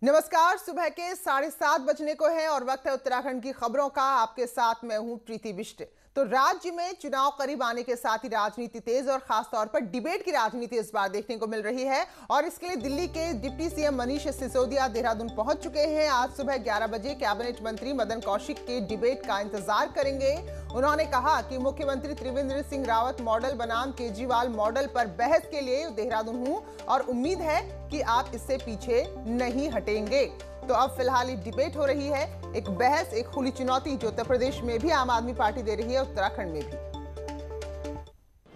नमस्कार। सुबह के 7:30 बजने को है और वक्त है उत्तराखंड की खबरों का। आपके साथ मैं हूं प्रीति बिष्ट। तो राज्य में चुनाव करीब आने के साथ ही राजनीति तेज और खासतौर पर डिबेट की राजनीति इस बार देखने को मिल रही है और इसके लिए दिल्ली के डिप्टी सीएम मनीष सिसोदिया देहरादून पहुंच चुके हैं। आज सुबह 11 बजे कैबिनेट मंत्री मदन कौशिक के डिबेट का इंतजार करेंगे। उन्होंने कहा कि मुख्यमंत्री त्रिवेंद्र सिंह रावत मॉडल बनाम केजरीवाल मॉडल पर बहस के लिए देहरादून हूं और उम्मीद है कि आप इससे पीछे नहीं हटेंगे। तो अब फिलहाल ये डिबेट हो रही है, एक बहस, एक खुली चुनौती जो उत्तर प्रदेश में भी आम आदमी पार्टी दे रही है, उत्तराखंड में भी।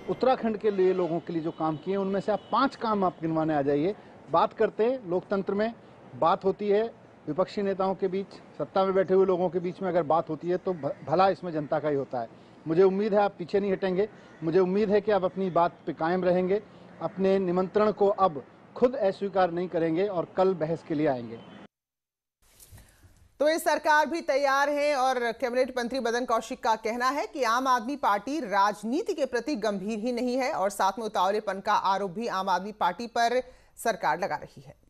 उत्तराखंड के लिए लोगों के लिए जो काम किए उनमें से आप 5 काम आप गिनवाने आ जाइए। बात करते हैं लोकतंत्र में, बात होती है विपक्षी नेताओं के बीच, सत्ता में बैठे हुए लोगों के बीच में अगर बात होती है तो भला इसमें जनता का ही होता है। मुझे उम्मीद है आप पीछे नहीं हटेंगे, मुझे उम्मीद है कि आप अपनी बात पे कायम रहेंगे, अपने निमंत्रण को अब खुद अस्वीकार नहीं करेंगे और कल बहस के लिए आएंगे। तो इस सरकार भी तैयार है और कैबिनेट मंत्री मदन कौशिक का कहना है कि आम आदमी पार्टी राजनीति के प्रति गंभीर ही नहीं है और साथ में उतावलेपन का आरोप भी आम आदमी पार्टी पर सरकार लगा रही है।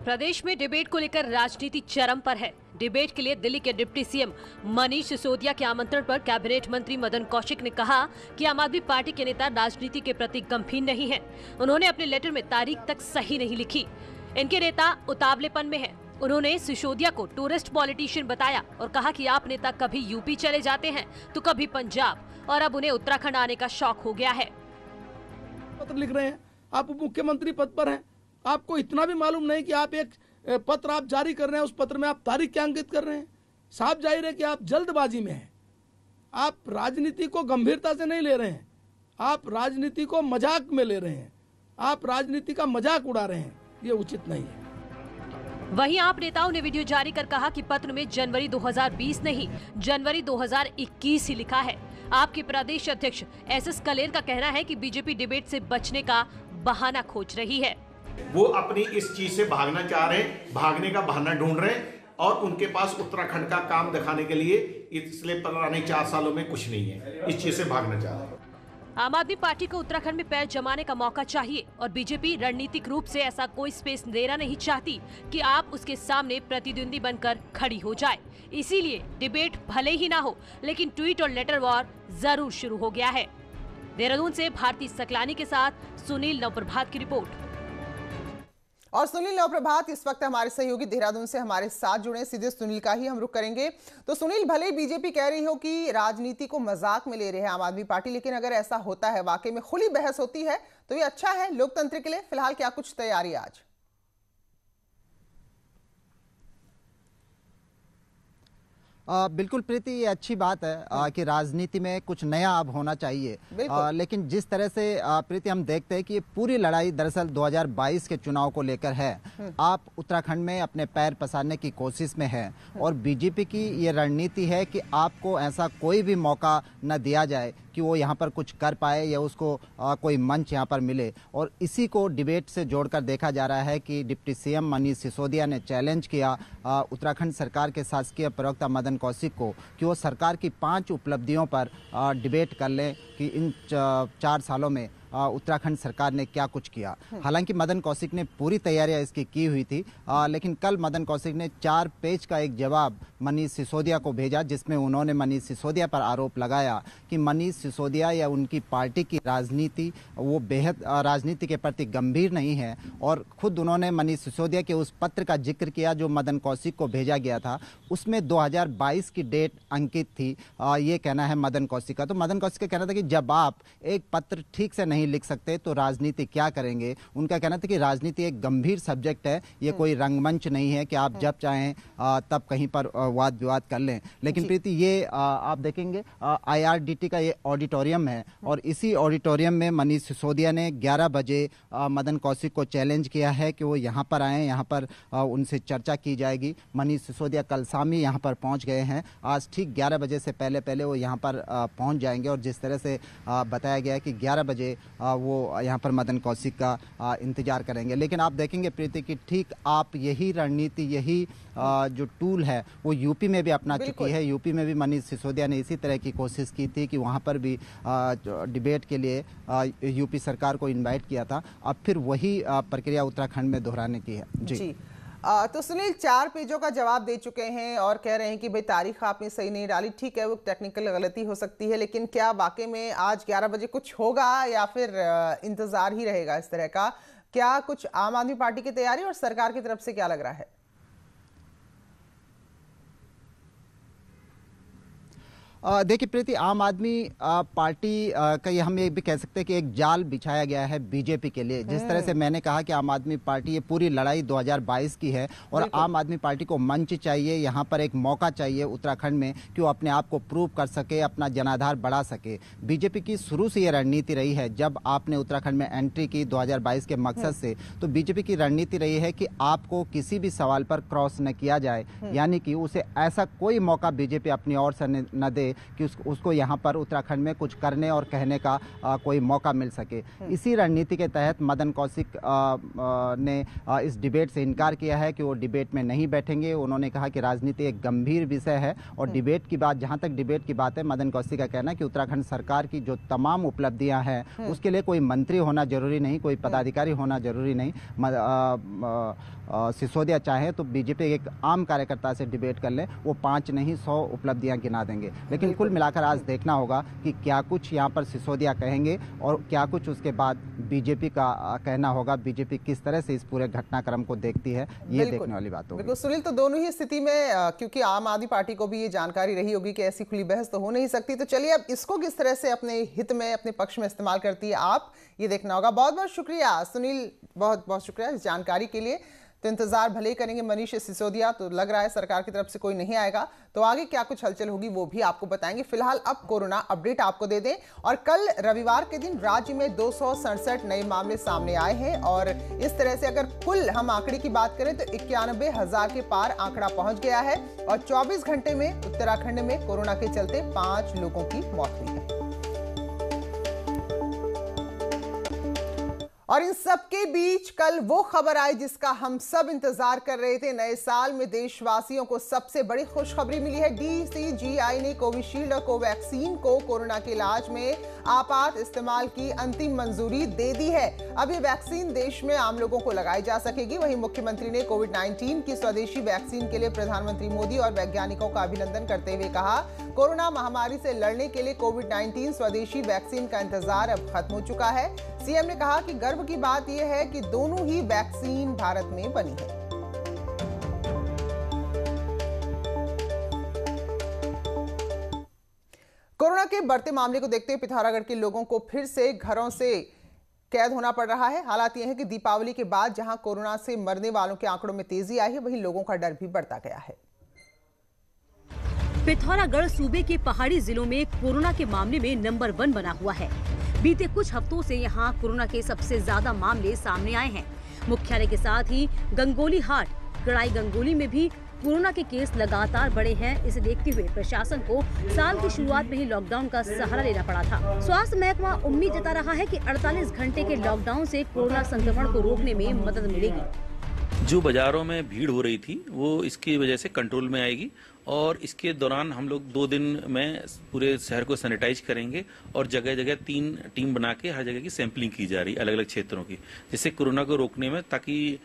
प्रदेश में डिबेट को लेकर राजनीति चरम पर है। डिबेट के लिए दिल्ली के डिप्टी सीएम मनीष सिसोदिया के आमंत्रण पर कैबिनेट मंत्री मदन कौशिक ने कहा कि आम आदमी पार्टी के नेता राजनीति के प्रति गंभीर नहीं हैं। उन्होंने अपने लेटर में तारीख तक सही नहीं लिखी। इनके नेता उतावलेपन में हैं। उन्होंने सिसोदिया को टूरिस्ट पॉलिटिशियन बताया और कहा कि आप नेता कभी यूपी चले जाते हैं तो कभी पंजाब और अब उन्हें उत्तराखंड आने का शौक हो गया है। पत्र लिख रहे हैं, आप मुख्यमंत्री पद पर हैं, आपको इतना भी मालूम नहीं कि आप एक पत्र आप जारी कर रहे हैं, उस पत्र में आप तारीख क्या अंकित कर रहे हैं। साफ जाहिर है कि आप जल्दबाजी में हैं। आप राजनीति को गंभीरता से नहीं ले रहे हैं, आप राजनीति को मजाक में ले रहे हैं, आप राजनीति का मजाक उड़ा रहे हैं। ये उचित नहीं है। वहीं आप नेताओं ने वीडियो जारी कर कहा कि पत्र में जनवरी 2020 नहीं, जनवरी 2021 ही लिखा है। आपके प्रदेश अध्यक्ष एसएस कलेर का कहना है कि बीजेपी डिबेट से बचने का बहाना खोज रही है। वो अपनी इस चीज से भागना चाह रहे हैं, भागने का बहाना ढूंढ रहे हैं और उनके पास उत्तराखंड का काम दिखाने के लिए पिछले 4 सालों में कुछ नहीं है। इस चीज से भागना चाह रहे हैं। आम आदमी पार्टी को उत्तराखंड में पैर जमाने का मौका चाहिए और बीजेपी रणनीतिक रूप से ऐसा कोई स्पेस देना नहीं चाहती कि आप उसके सामने प्रतिद्वंदी बनकर खड़ी हो जाए। इसीलिए डिबेट भले ही ना हो, लेकिन ट्वीट और लेटर वॉर जरूर शुरू हो गया है। देहरादून से भारती सकलानी के साथ सुनील नवप्रभात की रिपोर्ट। और सुनील नवप्रभात इस वक्त हमारे सहयोगी देहरादून से हमारे साथ जुड़े, सीधे सुनील का ही हम रुख करेंगे। तो सुनील, भले बीजेपी कह रही हो कि राजनीति को मजाक में ले रहे हैं आम आदमी पार्टी, लेकिन अगर ऐसा होता है, वाकई में खुली बहस होती है, तो ये अच्छा है लोकतंत्र के लिए। फिलहाल क्या कुछ तैयारी आज? बिल्कुल प्रीति, ये अच्छी बात है कि राजनीति में कुछ नया अब होना चाहिए। लेकिन जिस तरह से प्रीति हम देखते हैं कि ये पूरी लड़ाई दरअसल 2022 के चुनाव को लेकर है। आप उत्तराखंड में अपने पैर पसारने की कोशिश में है और बीजेपी की ये रणनीति है कि आपको ऐसा कोई भी मौका न दिया जाए कि वो यहाँ पर कुछ कर पाए या उसको कोई मंच यहाँ पर मिले। और इसी को डिबेट से जोड़कर देखा जा रहा है कि डिप्टी सीएम मनीष सिसोदिया ने चैलेंज किया उत्तराखंड सरकार के शासकीय प्रवक्ता मदन कौशिक को कि वो सरकार की 5 उपलब्धियों पर डिबेट कर लें कि इन 4 सालों में उत्तराखंड सरकार ने क्या कुछ किया। हालांकि मदन कौशिक ने पूरी तैयारियां इसकी की हुई थी, लेकिन कल मदन कौशिक ने 4 पेज का एक जवाब मनीष सिसोदिया को भेजा, जिसमें उन्होंने मनीष सिसोदिया पर आरोप लगाया कि मनीष सिसोदिया या उनकी पार्टी की राजनीति वो बेहद राजनीति के प्रति गंभीर नहीं है। और खुद उन्होंने मनीष सिसोदिया के उस पत्र का जिक्र किया जो मदन कौशिक को भेजा गया था, उसमें 2022 की डेट अंकित थी। ये कहना है मदन कौशिक का। तो मदन कौशिक का कहना था कि जब आप एक पत्र ठीक से नहीं लिख सकते तो राजनीति क्या करेंगे। उनका कहना था कि राजनीति एक गंभीर सब्जेक्ट है, ये कोई रंगमंच नहीं है कि आप जब चाहें तब कहीं पर वाद विवाद कर लें। लेकिन प्रीति, ये आप देखेंगे IRDT का ये ऑडिटोरियम है और इसी ऑडिटोरियम में मनीष सिसोदिया ने 11 बजे मदन कौशिक को चैलेंज किया है कि वो यहाँ पर आए, यहाँ पर उनसे चर्चा की जाएगी। मनीष सिसोदिया कल शाम ही यहाँ पर पहुँच गए हैं। आज ठीक 11 बजे से पहले वो यहाँ पर पहुँच जाएंगे और जिस तरह से बताया गया है कि 11 बजे वो यहाँ पर मदन कौशिक का इंतजार करेंगे। लेकिन आप देखेंगे प्रीति कि ठीक आप यही रणनीति, यही जो टूल है वो यूपी में भी अपना चुकी है। यूपी में भी मनीष सिसोदिया ने इसी तरह की कोशिश की थी कि वहाँ पर भी डिबेट के लिए यूपी सरकार को इनवाइट किया था। अब फिर वही प्रक्रिया उत्तराखंड में दोहराने की है। जी। तो सुनील 4 पेजों का जवाब दे चुके हैं और कह रहे हैं कि भाई तारीख आपने सही नहीं डाली। ठीक है, वो टेक्निकल गलती हो सकती है, लेकिन क्या वाकई में आज 11 बजे कुछ होगा या फिर इंतजार ही रहेगा इस तरह का? क्या कुछ आम आदमी पार्टी की तैयारी और सरकार की तरफ से क्या लग रहा है? देखिए प्रीति, आम आदमी पार्टी का ये हम ये भी कह सकते हैं कि एक जाल बिछाया गया है बीजेपी के लिए। जिस तरह से मैंने कहा कि आम आदमी पार्टी ये पूरी लड़ाई 2022 की है और आम आदमी पार्टी को मंच चाहिए, यहाँ पर एक मौका चाहिए उत्तराखंड में कि वो अपने आप को प्रूव कर सके, अपना जनाधार बढ़ा सके। बीजेपी की शुरू से ये रणनीति रही है। जब आपने उत्तराखंड में एंट्री की 2022 के मकसद से, तो बीजेपी की रणनीति रही है कि आपको किसी भी सवाल पर क्रॉस न किया जाए, यानी कि उसे ऐसा कोई मौका बीजेपी अपनी ओर से न दे कि उसको यहाँ पर उत्तराखंड में कुछ करने और कहने का कोई मौका मिल सके। इसी रणनीति के तहत मदन कौशिक ने इस डिबेट से इनकार किया है कि वो डिबेट में नहीं बैठेंगे। उन्होंने कहा कि राजनीति एक गंभीर विषय है और डिबेट की बात, जहाँ तक डिबेट की बात है, मदन कौशिक का कहना है कि उत्तराखंड सरकार की जो तमाम उपलब्धियाँ हैं उसके लिए कोई मंत्री होना जरूरी नहीं, कोई पदाधिकारी होना जरूरी नहीं। सिसोदिया चाहे तो बीजेपी एक आम कार्यकर्ता से डिबेट कर लें, वो 5 नहीं 100 उपलब्धियां गिना देंगे। लेकिन कुल मिलाकर आज देखना होगा कि क्या कुछ यहाँ पर सिसोदिया कहेंगे और क्या कुछ उसके बाद बीजेपी का कहना होगा। बीजेपी किस तरह से इस पूरे घटनाक्रम को देखती है, ये देखने वाली बात होगी। बिल्कुल सुनील, तो दोनों ही स्थिति में क्योंकि आम आदमी पार्टी को भी ये जानकारी रही होगी कि ऐसी खुली बहस तो हो नहीं सकती, तो चलिए अब इसको किस तरह से अपने हित में, अपने पक्ष में इस्तेमाल करती है आप, ये देखना होगा। बहुत बहुत शुक्रिया सुनील, बहुत बहुत शुक्रिया इस जानकारी के लिए। तो इंतजार भले ही करेंगे मनीष सिसोदिया, तो लग रहा है सरकार की तरफ से कोई नहीं आएगा, तो आगे क्या कुछ हलचल होगी वो भी आपको बताएंगे। फिलहाल अब कोरोना अपडेट आपको दे दें, और कल रविवार के दिन राज्य में 267 नए मामले सामने आए हैं और इस तरह से अगर कुल हम आंकड़े की बात करें तो 91,000 के पार आंकड़ा पहुंच गया है और 24 घंटे में उत्तराखंड में कोरोना के चलते 5 लोगों की मौत हुई है। और इन सबके बीच कल वो खबर आई जिसका हम सब इंतजार कर रहे थे। नए साल में देशवासियों को सबसे बड़ी खुशखबरी मिली है। DCGI ने कोविशील्ड और कोवैक्सीन को कोरोना के इलाज में आपात इस्तेमाल की अंतिम मंजूरी दे दी है। अब ये वैक्सीन देश में आम लोगों को लगाई जा सकेगी। वहीं मुख्यमंत्री ने कोविड-19 की स्वदेशी वैक्सीन के लिए प्रधानमंत्री मोदी और वैज्ञानिकों का अभिनंदन करते हुए कहा, कोरोना महामारी से लड़ने के लिए कोविड-19 स्वदेशी वैक्सीन का इंतजार अब खत्म हो चुका है। सीएम ने कहा कि गर्व की बात यह है कि दोनों ही वैक्सीन भारत में बनी है। कोरोना के बढ़ते मामले को देखते हुए पिथौरागढ़ के लोगों को फिर से घरों से कैद होना पड़ रहा है। हालात यह है कि दीपावली के बाद जहां कोरोना से मरने वालों के आंकड़ों में तेजी आई है, वहीं लोगों का डर भी बढ़ता गया है। पिथौरागढ़ सूबे के पहाड़ी जिलों में कोरोना के मामले में नंबर 1 बना हुआ है। बीते कुछ हफ्तों से यहां कोरोना के सबसे ज्यादा मामले सामने आए हैं। मुख्यालय के साथ ही गंगोली हाट, कड़ाई गंगोली में भी कोरोना के केस लगातार बढ़े हैं। इसे देखते हुए प्रशासन को साल की शुरुआत में ही लॉकडाउन का सहारा लेना पड़ा था। स्वास्थ्य महकमा उम्मीद जता रहा है कि 48 घंटे के लॉकडाउन से कोरोना संक्रमण को रोकने में मदद मिलेगी। जो बाजारों में भीड़ हो रही थी वो इसकी वजह से कंट्रोल में आएगी और इसके दौरान हम लोग 2 दिन में पूरे शहर को सैनिटाइज करेंगे और जगह जगह 3 टीम बना के हर जगह की सैंपलिंग की जा रही है अलग अलग क्षेत्रों की, जिससे कोरोना को रोकने में, ताकि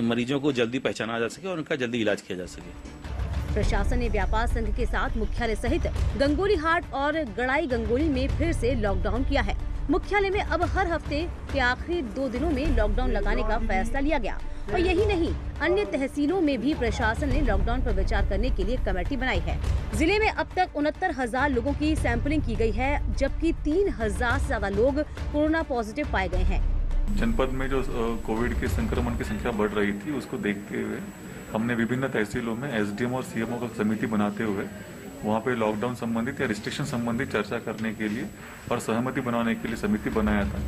मरीजों को जल्दी पहचाना जा सके और उनका जल्दी इलाज किया जा सके। प्रशासन ने व्यापार संघ के साथ मुख्यालय सहित गंगोली हाट और गड़ाई गंगोली में फिर से लॉकडाउन किया है। मुख्यालय में अब हर हफ्ते के आखिरी 2 दिनों में लॉकडाउन लगाने का फैसला लिया गया और यही नहीं, अन्य तहसीलों में भी प्रशासन ने लॉकडाउन पर विचार करने के लिए कमेटी बनाई है। जिले में अब तक 69,000 लोगों की सैंपलिंग की गई है, जबकि 3,000 से ज्यादा लोग कोरोना पॉजिटिव पाए गए हैं। जनपद में जो कोविड के संक्रमण की संख्या बढ़ रही थी, उसको देखते हुए हमने विभिन्न तहसीलों में SDM और CMO का समिति बनाते हुए वहाँ पे लॉकडाउन संबंधित या रिस्ट्रिक्शन संबंधित चर्चा करने के लिए और सहमति बनाने के लिए समिति बनाया था।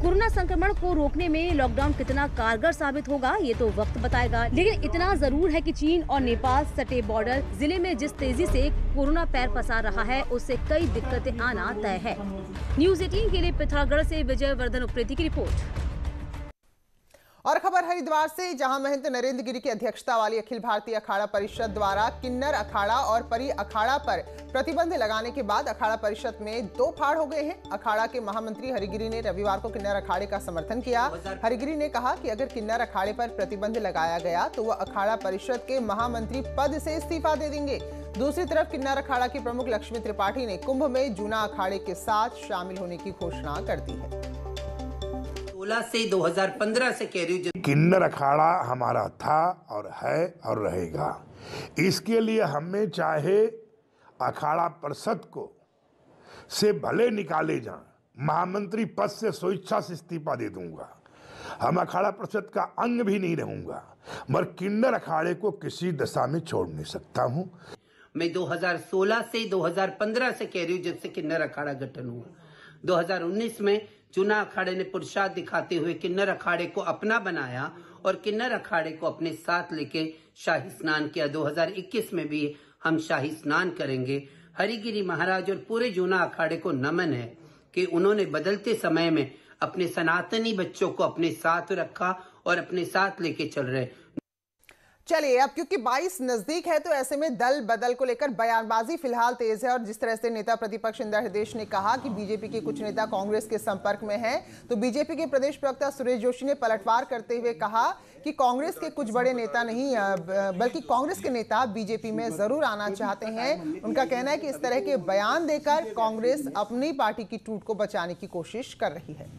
कोरोना संक्रमण को रोकने में लॉकडाउन कितना कारगर साबित होगा ये तो वक्त बताएगा, लेकिन इतना जरूर है कि चीन और नेपाल सटे बॉर्डर जिले में जिस तेजी से कोरोना पैर पसार रहा है उससे कई दिक्कतें आना तय है। न्यूज़ 18 के लिए पिथौरागढ़ से विजय वर्धन उप्रेती की रिपोर्ट। और खबर हरिद्वार से, जहां महंत नरेंद्र गिरी की अध्यक्षता वाली अखिल भारतीय अखाड़ा परिषद द्वारा किन्नर अखाड़ा और परी अखाड़ा पर प्रतिबंध लगाने के बाद अखाड़ा परिषद में दो फाड़ हो गए हैं। अखाड़ा के महामंत्री हरिगिरी ने रविवार को किन्नर अखाड़े का समर्थन किया। हरिगिरी ने कहा कि अगर किन्नर अखाड़े पर प्रतिबंध लगाया गया तो वह अखाड़ा परिषद के महामंत्री पद से इस्तीफा दे देंगे। दूसरी तरफ किन्नर अखाड़ा की प्रमुख लक्ष्मी त्रिपाठी ने कुंभ में जूना अखाड़े के साथ शामिल होने की घोषणा कर दी है। 2016 से 2015 से कह रही हूँ, किन्नर अखाड़ा हमारा था और है और रहेगा। इसके लिए हमें चाहे अखाड़ा परिषद को से भले निकाले जाएं, महामंत्री पद से स्वेच्छा से इस्तीफा दे दूंगा। हम अखाड़ा परिषद का अंग भी नहीं रहूंगा, मगर किन्नर अखाड़े को किसी दशा में छोड़ नहीं सकता हूं। मैं 2016 से 2015 से कह रही हूँ जिससे किन्नर अखाड़ा गठन हुआ। 2019 में चुना अखाड़े ने पुरुषार्थ दिखाते हुए किन्नर अखाड़े को अपना बनाया और किन्नर अखाड़े को अपने साथ लेके शाही स्नान किया। 2021 में भी हम शाही स्नान करेंगे। हरिगिरी महाराज और पूरे जूना अखाड़े को नमन है कि उन्होंने बदलते समय में अपने सनातनी बच्चों को अपने साथ रखा और अपने साथ लेके चल रहे। चलिए, अब क्योंकि 22 नजदीक है तो ऐसे में दल बदल को लेकर बयानबाजी फिलहाल तेज है। और जिस तरह से नेता प्रतिपक्ष इंदिरा हृदयेश ने कहा कि बीजेपी के कुछ नेता कांग्रेस के संपर्क में हैं, तो बीजेपी के प्रदेश प्रवक्ता सुरेश जोशी ने पलटवार करते हुए कहा कि कांग्रेस के कुछ बड़े नेता नहीं बल्कि कांग्रेस के नेता बीजेपी में जरूर आना चाहते हैं। उनका कहना है कि इस तरह के बयान देकर कांग्रेस अपनी पार्टी की टूट को बचाने की कोशिश कर रही है।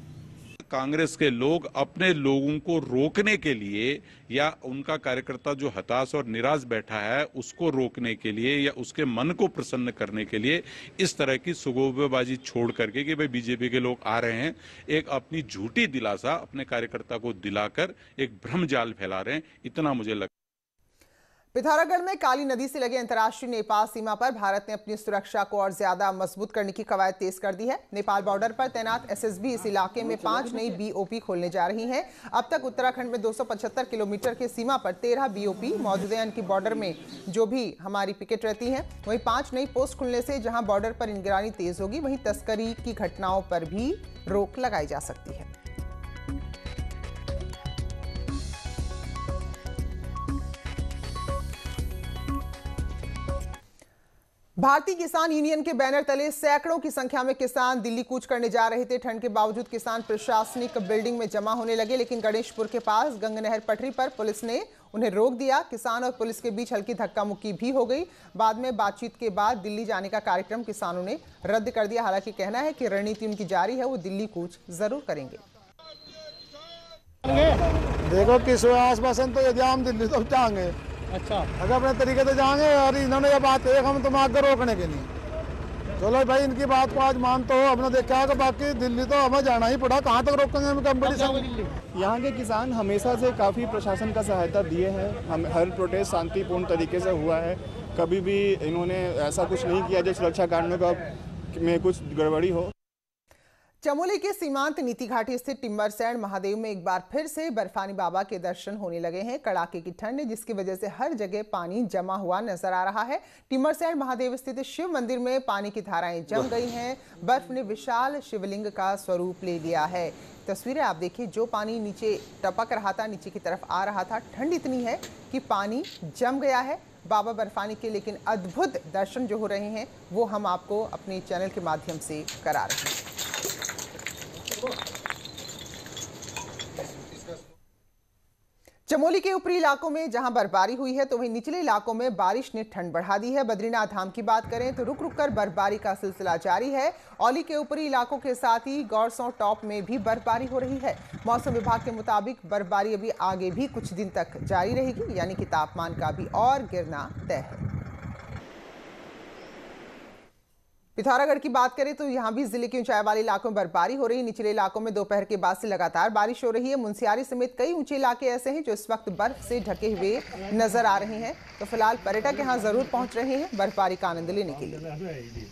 कांग्रेस के लोग अपने लोगों को रोकने के लिए या उनका कार्यकर्ता जो हताश और निराश बैठा है उसको रोकने के लिए या उसके मन को प्रसन्न करने के लिए इस तरह की सुगोबेबाजी छोड़ करके कि भाई बीजेपी के लोग आ रहे हैं, एक अपनी झूठी दिलासा अपने कार्यकर्ता को दिलाकर एक भ्रम जाल फैला रहे हैं, इतना मुझे लगता है। पिथौरागढ़ में काली नदी से लगे अंतर्राष्ट्रीय नेपाल सीमा पर भारत ने अपनी सुरक्षा को और ज्यादा मजबूत करने की कवायद तेज कर दी है। नेपाल बॉर्डर पर तैनात एसएसबी इस इलाके में 5 नई बीओपी खोलने जा रही हैं। अब तक उत्तराखंड में 275 किलोमीटर की सीमा पर 13 बीओपी मौजूद है। इनकी बॉर्डर में जो भी हमारी पिकेट रहती है, वहीं 5 नई पोस्ट खुलने से जहां बॉर्डर पर निगरानी तेज होगी, वहीं तस्करी की घटनाओं पर भी रोक लगाई जा सकती है। भारतीय किसान यूनियन के बैनर तले सैकड़ों की संख्या में किसान दिल्ली कूच करने जा रहे थे। ठंड के बावजूद किसान प्रशासनिक बिल्डिंग में जमा होने लगे, लेकिन गणेशपुर के पास गंगनहर पटरी पर पुलिस ने उन्हें रोक दिया। किसान और पुलिस के बीच हल्की धक्का मुक्की भी हो गई। बाद में बातचीत के बाद दिल्ली जाने का कार्यक्रम किसानों ने रद्द कर दिया। हालांकि कहना है कि रणनीति उनकी जारी है, वो दिल्ली कूच जरूर करेंगे। देखो किस आश्वासन तो यदि हम दिल्ली तो जाएंगे, अच्छा अगर अपने तरीके से जाएंगे और इन्होंने ये बात है हम तुम आगे रोकने के लिए। चलो भाई इनकी बात को आज मानते हो, अपने देखा कि बाकी दिल्ली तो हमें जाना ही पड़ा, कहाँ तक रोकेंगे हम कंपटीशन। यहाँ के किसान हमेशा से काफ़ी प्रशासन का सहायता दिए हैं। हम हर प्रोटेस्ट शांतिपूर्ण तरीके से हुआ है, कभी भी इन्होंने ऐसा कुछ नहीं किया जो सुरक्षा कारणों का में कुछ गड़बड़ी हो। चमोली के सीमांत नीति घाटी स्थित टिम्बरसैंड महादेव में एक बार फिर से बर्फानी बाबा के दर्शन होने लगे हैं। कड़ाके की ठंड है जिसकी वजह से हर जगह पानी जमा हुआ नजर आ रहा है। टिम्बरसैंड महादेव स्थित शिव मंदिर में पानी की धाराएं जम गई हैं। बर्फ ने विशाल शिवलिंग का स्वरूप ले लिया है। तस्वीरें आप देखिए, जो पानी नीचे टपक रहा था, नीचे की तरफ आ रहा था, ठंड इतनी है कि पानी जम गया है। बाबा बर्फानी के लेकिन अद्भुत दर्शन जो हो रहे हैं वो हम आपको अपने चैनल के माध्यम से करा रहे हैं। चमोली के ऊपरी इलाकों में जहां बर्फबारी हुई है तो वहीं निचले इलाकों में बारिश ने ठंड बढ़ा दी है। बद्रीनाथ धाम की बात करें तो रुक रुक कर बर्फबारी का सिलसिला जारी है। औली के ऊपरी इलाकों के साथ ही गौरसों टॉप में भी बर्फबारी हो रही है। मौसम विभाग के मुताबिक बर्फबारी अभी आगे भी कुछ दिन तक जारी रहेगी, यानी कि तापमान का भी और गिरना तय है। पिथौरागढ़ की बात करें तो यहां भी जिले के ऊंचाई वाले इलाकों में बर्फबारी हो रही है। निचले इलाकों में दोपहर के बाद से लगातार बारिश हो रही है। मुंसियारी समेत कई ऊंचे इलाके ऐसे हैं जो इस वक्त बर्फ से ढके हुए नजर आ रहे हैं। तो फिलहाल पर्यटक यहां जरूर पहुंच रहे हैं बर्फबारी का आनंद लेने के लिए।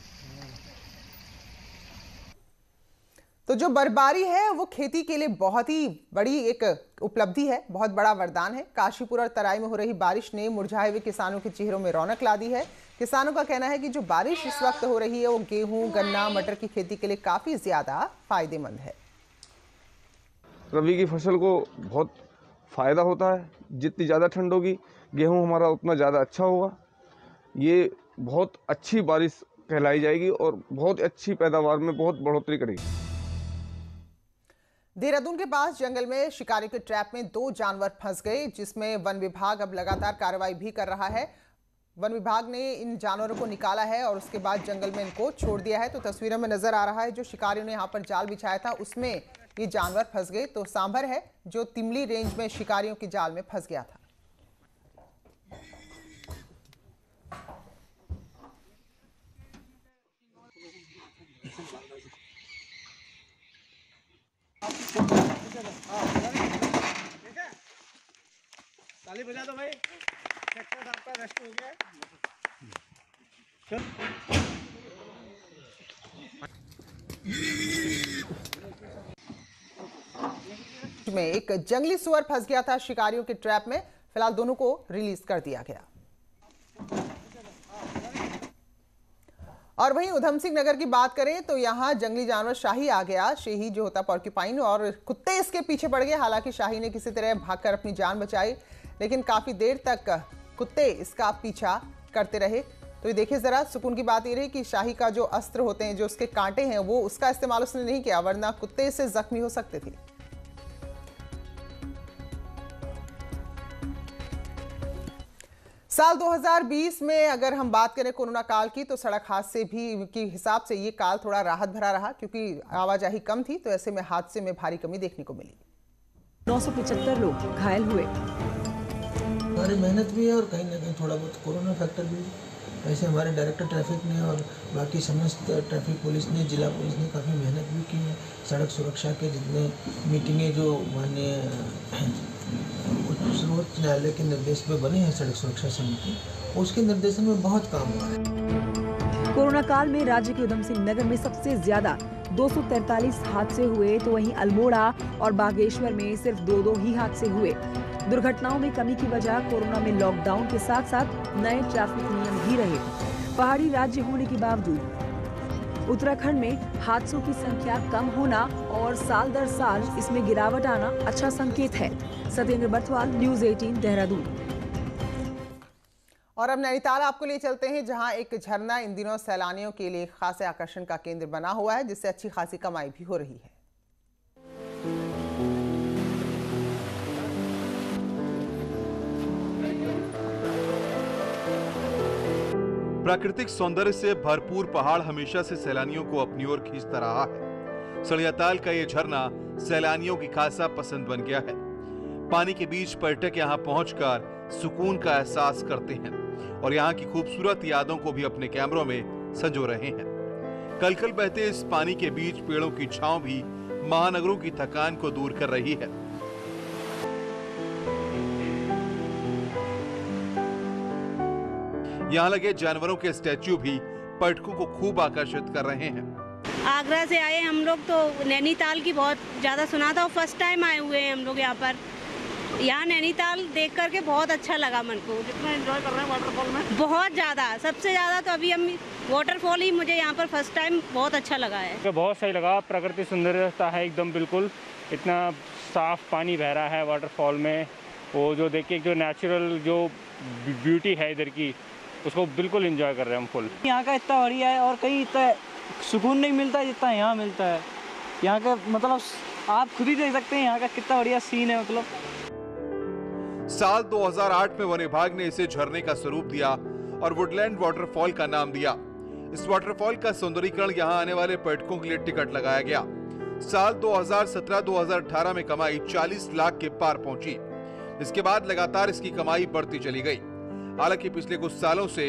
तो जो बर्फबारी है वो खेती के लिए बहुत ही बड़ी एक उपलब्धि है, बहुत बड़ा वरदान है। काशीपुर और तराई में हो रही बारिश ने मुरझाए हुए किसानों के चेहरों में रौनक ला दी है। किसानों का कहना है कि जो बारिश इस वक्त हो रही है वो गेहूं, गन्ना, मटर की खेती के लिए काफी ज्यादा फायदेमंद है। रबी की फसल को बहुत फायदा होता है। जितनी ज़्यादा ठंड होगी गेहूं हमारा उतना ज़्यादा अच्छा होगा। ये बहुत अच्छी बारिश कहलाई जाएगी और बहुत अच्छी पैदावार में बहुत बढ़ोतरी करेगी। देहरादून के पास जंगल में शिकारी के ट्रैप में 2 जानवर फंस गए, जिसमें वन विभाग अब लगातार कार्रवाई भी कर रहा है। वन विभाग ने इन जानवरों को निकाला है और उसके बाद जंगल में इनको छोड़ दिया है। तो तस्वीरों में नजर आ रहा है जो शिकारियों ने यहाँ पर जाल बिछाया था उसमें ये जानवर फंस गए। तो सांभर है जो तिमली रेंज में शिकारियों के जाल में फंस गया था। ताली बजा दो भाई। सेक्टर आपका रेस्ट हो गया। में एक जंगली सुअर फंस गया था शिकारियों के ट्रैप में। फिलहाल दोनों को रिलीज कर दिया गया। और वहीं उधम सिंह नगर की बात करें तो यहाँ जंगली जानवर शाही आ गया। शेही जो होता पॉर्क्यूपाइन, और कुत्ते इसके पीछे पड़ गए। हालांकि शाही ने किसी तरह भागकर अपनी जान बचाई, लेकिन काफी देर तक कुत्ते इसका पीछा करते रहे। तो ये देखिए जरा, सुकून की बात ये रही कि शाही का जो अस्त्र होते हैं, जो उसके कांटे हैं, वो उसका इस्तेमाल उसने नहीं किया, वरना कुत्ते इससे जख्मी हो सकते थे। साल 2020 में अगर हम बात करें कोरोना काल की, तो सड़क हादसे भी के हिसाब से ये काल थोड़ा राहत भरा रहा, क्योंकि आवाजाही कम थी। तो ऐसे में हादसे में भारी कमी देखने को मिली। 975 लोग घायल हुए। हमारी मेहनत भी है और कहीं ना कहीं थोड़ा बहुत कोरोना फैक्टर भी है। वैसे हमारे डायरेक्टर ट्रैफिक ने और बाकी समस्त ट्रैफिक पुलिस ने, जिला पुलिस ने काफ़ी मेहनत भी की है। सड़क सुरक्षा के जितने मीटिंगें जो माननीय सर्वोच्च न्यायालय के निर्देश पे बने हैं सड़क सुरक्षा समिति, उसके निर्देशन में बहुत काम हुआ है। कोरोना काल में राज्य के उधम सिंह नगर में सबसे ज्यादा 243 हादसे हुए, तो वहीं अल्मोड़ा और बागेश्वर में सिर्फ 2 ही हादसे हुए। दुर्घटनाओं में कमी की वजह कोरोना में लॉकडाउन के साथ साथ नए ट्रैफिक नियम भी रहे। पहाड़ी राज्य होने के बावजूद उत्तराखंड में हादसों की संख्या कम होना और साल दर साल इसमें गिरावट आना अच्छा संकेत है। सत्येंद्र बर्थवाल, न्यूज़ 18 देहरादून। और अब नैनीताल आपको ले चलते हैं, जहां एक झरना इन दिनों सैलानियों के लिए खासे आकर्षण का केंद्र बना हुआ है, जिससे अच्छी खासी कमाई भी हो रही है। प्राकृतिक सौंदर्य से भरपूर पहाड़ हमेशा से सैलानियों को अपनी ओर खींचता रहा है। सड़ियाताल का ये झरना सैलानियों की खासा पसंद बन गया है। पानी के बीच पर्यटक यहाँ पहुंचकर सुकून का एहसास करते हैं और यहाँ की खूबसूरत यादों को भी अपने कैमरों में संजो रहे हैं। कलकल बहते इस पानी के बीच पेड़ों की छांव भी महानगरों की थकान को दूर कर रही है। यहाँ लगे जानवरों के स्टैच्यू भी पर्यटकों को खूब आकर्षित कर रहे हैं। आगरा से आए हम लोग, तो नैनीताल की बहुत ज़्यादा सुना था और फर्स्ट टाइम आए हुए हैं हम लोग यहाँ पर। यहाँ नैनीताल देख करके बहुत अच्छा लगा मन को। कितना एंजॉय कर रहे हैं वाटरफॉल में? बहुत ज़्यादा, सबसे ज़्यादा तो अभी हम वाटरफॉल ही मुझे यहाँ पर फर्स्ट टाइम बहुत अच्छा लगा है। बहुत सही लगा, प्रकृति सुंदरता है एकदम, बिल्कुल इतना साफ पानी बह रहा है वाटरफॉल में। वो जो देखिए जो नेचुरल जो ब्यूटी है इधर की, उसको बिल्कुल एंजॉय कर रहे हैं हम फुल। यहाँ का इतना बढ़िया है और कहीं इतना सुकून नहीं मिलता जितना यहाँ मिलता है। यहाँ का मतलब आप खुद ही देख सकते हैं यहाँ का कितना बढ़िया सीन है। मतलब साल 2008 में वन विभाग ने इसे झरने का स्वरूप दिया और वुडलैंड वाटरफॉल का नाम दिया। इस वाटरफॉल का सौंदर्यीकरण यहाँ आने वाले पर्यटकों के लिए टिकट लगाया गया। साल 2017-2018 में कमाई 40 लाख के पार पहुंची। इसके बाद लगातार इसकी कमाई बढ़ती चली गई। हालांकि पिछले कुछ सालों से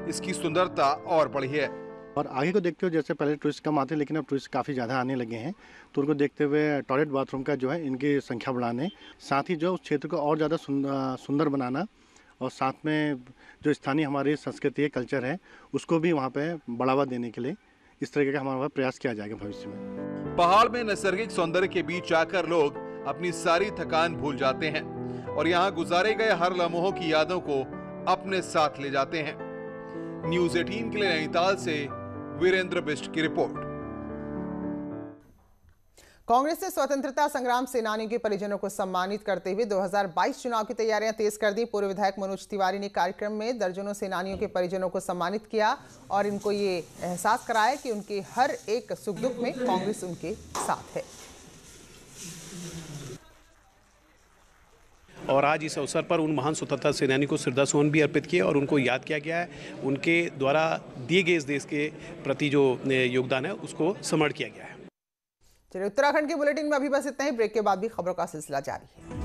इसकी सुंदरता और बढ़ी है। और आगे को देखते हुए जैसे पहले टूरिस्ट कम आते, लेकिन अब टूरिस्ट काफ़ी ज़्यादा आने लगे हैं, तो उनको देखते हुए टॉयलेट बाथरूम का जो है इनकी संख्या बढ़ाने, साथ ही जो उस क्षेत्र को और ज़्यादा सुंदर बनाना और साथ में जो स्थानीय हमारी संस्कृति है, कल्चर है, उसको भी वहाँ पे बढ़ावा देने के लिए इस तरीके का हमारा प्रयास किया जाएगा भविष्य में। पहाड़ में नैसर्गिक सौंदर्य के बीच आकर लोग अपनी सारी थकान भूल जाते हैं और यहाँ गुजारे गए हर लम्हों की यादों को अपने साथ ले जाते हैं। न्यूज़ 18 के लिए नैनीताल से वीरेंद्र बिष्ट की रिपोर्ट। कांग्रेस ने स्वतंत्रता संग्राम सेनानियों के परिजनों को सम्मानित करते हुए 2022 चुनाव की तैयारियां तेज कर दी। पूर्व विधायक मनोज तिवारी ने कार्यक्रम में दर्जनों सेनानियों के परिजनों को सम्मानित किया और इनको ये एहसास कराया कि उनके हर एक सुख दुख में कांग्रेस उनके साथ है। और आज इस अवसर पर उन महान स्वतंत्रता सेनानी को श्रद्धासुमन भी अर्पित किए और उनको याद किया गया है। उनके द्वारा दिए गए इस देश के प्रति जो योगदान है उसको स्मरण किया गया है। चलिए, उत्तराखंड के बुलेटिन में अभी बस इतना ही। ब्रेक के बाद भी खबरों का सिलसिला जारी है।